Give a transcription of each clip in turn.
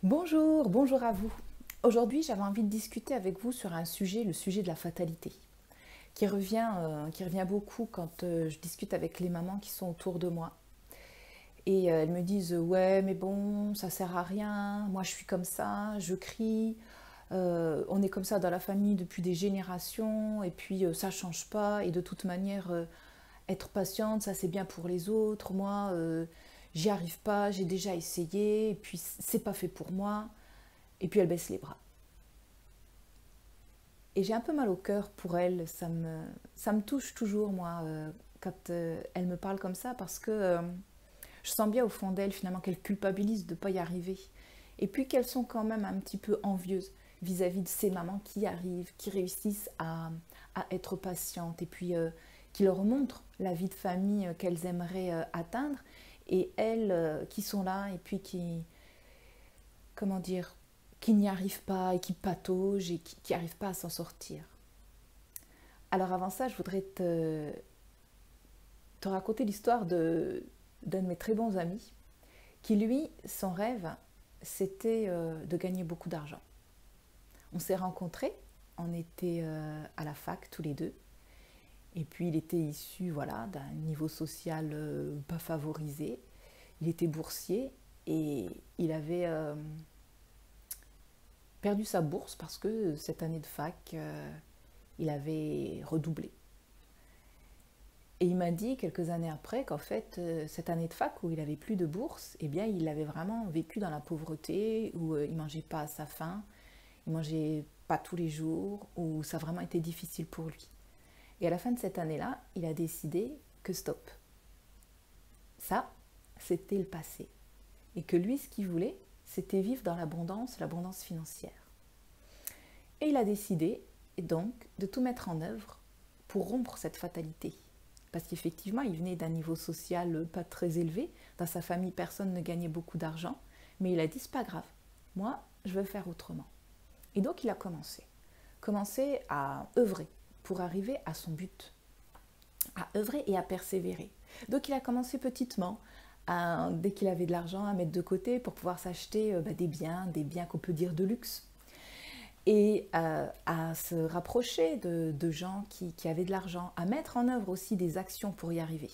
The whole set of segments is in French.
Bonjour, bonjour à vous. Aujourd'hui, j'avais envie de discuter avec vous sur un sujet, le sujet de la fatalité, qui revient beaucoup quand je discute avec les mamans qui sont autour de moi. Et elles me disent, ouais, mais bon, ça sert à rien, moi je suis comme ça, je crie, on est comme ça dans la famille depuis des générations, et puis ça change pas, et de toute manière, être patiente, ça c'est bien pour les autres, moi, j'y arrive pas, j'ai déjà essayé, et puis c'est pas fait pour moi. Et puis elle baisse les bras. Et j'ai un peu mal au cœur pour elle, ça me touche toujours, moi, quand elle me parle comme ça, parce que je sens bien au fond d'elle, finalement, qu'elle culpabilise de ne pas y arriver. Et puis qu'elles sont quand même un petit peu envieuses vis-à-vis de ces mamans qui arrivent, qui réussissent à être patientes, et puis qui leur montrent la vie de famille qu'elles aimeraient atteindre, et elles qui sont là, et puis qui, comment dire, qui n'y arrivent pas et qui pataugent et qui n'arrivent pas à s'en sortir. Alors avant ça, je voudrais te raconter l'histoire d'un de mes très bons amis qui, lui, son rêve, c'était de gagner beaucoup d'argent. On s'est rencontrés, on était à la fac tous les deux, et puis il était issu voilà, d'un niveau social pas favorisé, il était boursier et il avait perdu sa bourse parce que cette année de fac, il avait redoublé. Et il m'a dit quelques années après qu'en fait, cette année de fac où il avait plus de bourse, eh bien, il avait vraiment vécu dans la pauvreté, où il mangeait pas à sa faim, il mangeait pas tous les jours, où ça a vraiment été difficile pour lui. Et à la fin de cette année-là, il a décidé que stop. Ça, c'était le passé. Et que lui, ce qu'il voulait, c'était vivre dans l'abondance financière. Et il a décidé, donc, de tout mettre en œuvre pour rompre cette fatalité. Parce qu'effectivement, il venait d'un niveau social pas très élevé. Dans sa famille, personne ne gagnait beaucoup d'argent. Mais il a dit, c'est pas grave. Moi, je veux faire autrement. Et donc, il a commencé à œuvrer pour arriver à son but, à œuvrer et à persévérer. Donc, il a commencé petitement, dès qu'il avait de l'argent, à mettre de côté pour pouvoir s'acheter des biens qu'on peut dire de luxe, et à se rapprocher de gens qui avaient de l'argent, à mettre en œuvre aussi des actions pour y arriver.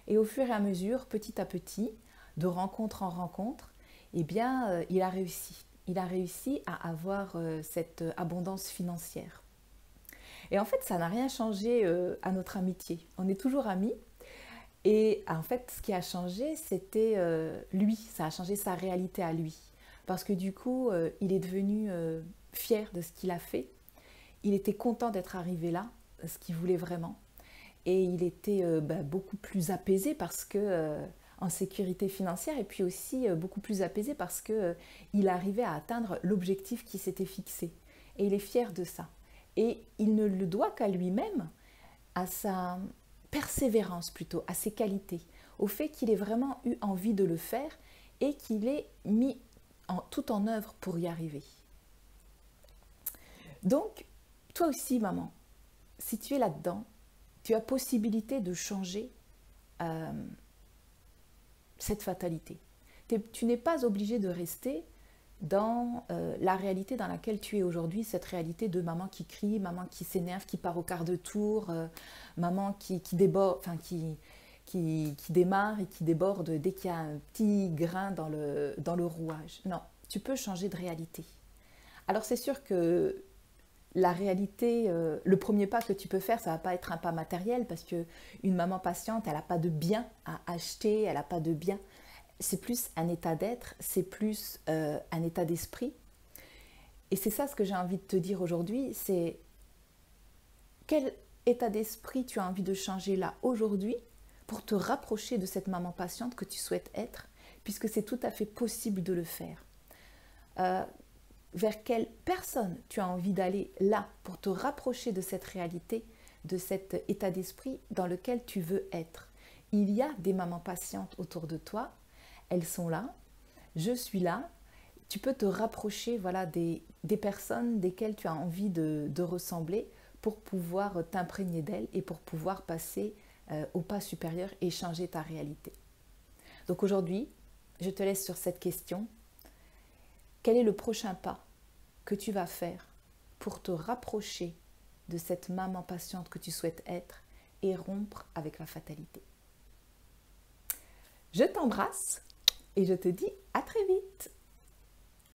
Et au fur et à mesure, petit à petit, de rencontre en rencontre, eh bien, il a réussi. Il a réussi à avoir cette abondance financière. Et en fait, ça n'a rien changé à notre amitié. On est toujours amis. Et en fait, ce qui a changé, c'était lui. Ça a changé sa réalité à lui. Parce que du coup, il est devenu fier de ce qu'il a fait. Il était content d'être arrivé là, ce qu'il voulait vraiment. Et il était beaucoup plus apaisé parce que en sécurité financière, et puis aussi beaucoup plus apaisé parce que il arrivait à atteindre l'objectif qui s'était fixé. Et il est fier de ça. Et il ne le doit qu'à lui-même, à sa persévérance plutôt, à ses qualités, au fait qu'il ait vraiment eu envie de le faire et qu'il ait mis tout en œuvre pour y arriver. Donc, toi aussi, maman, si tu es là-dedans, tu as possibilité de changer euh, cette fatalité. Tu n'es pas obligé de rester dans la réalité dans laquelle tu es aujourd'hui, cette réalité de maman qui crie, maman qui s'énerve, qui part au quart de tour, maman qui déborde, enfin qui démarre et qui déborde dès qu'il y a un petit grain dans le rouage. Non, tu peux changer de réalité. Alors c'est sûr que la réalité, le premier pas que tu peux faire, ça ne va pas être un pas matériel parce que une maman patiente, elle n'a pas de bien à acheter, elle n'a pas de bien. C'est plus un état d'être, c'est plus un état d'esprit. Et c'est ça ce que j'ai envie de te dire aujourd'hui, c'est quel état d'esprit tu as envie de changer là aujourd'hui pour te rapprocher de cette maman patiente que tu souhaites être, puisque c'est tout à fait possible de le faire. Euh, Vers quelle personne tu as envie d'aller là pour te rapprocher de cette réalité, de cet état d'esprit dans lequel tu veux être. Il y a des mamans patientes autour de toi, elles sont là, je suis là, tu peux te rapprocher voilà, des personnes desquelles tu as envie de ressembler pour pouvoir t'imprégner d'elles et pour pouvoir passer au pas supérieur et changer ta réalité. Donc aujourd'hui, je te laisse sur cette question. Quel est le prochain pas que tu vas faire pour te rapprocher de cette maman patiente que tu souhaites être et rompre avec la fatalité? Je t'embrasse et je te dis à très vite.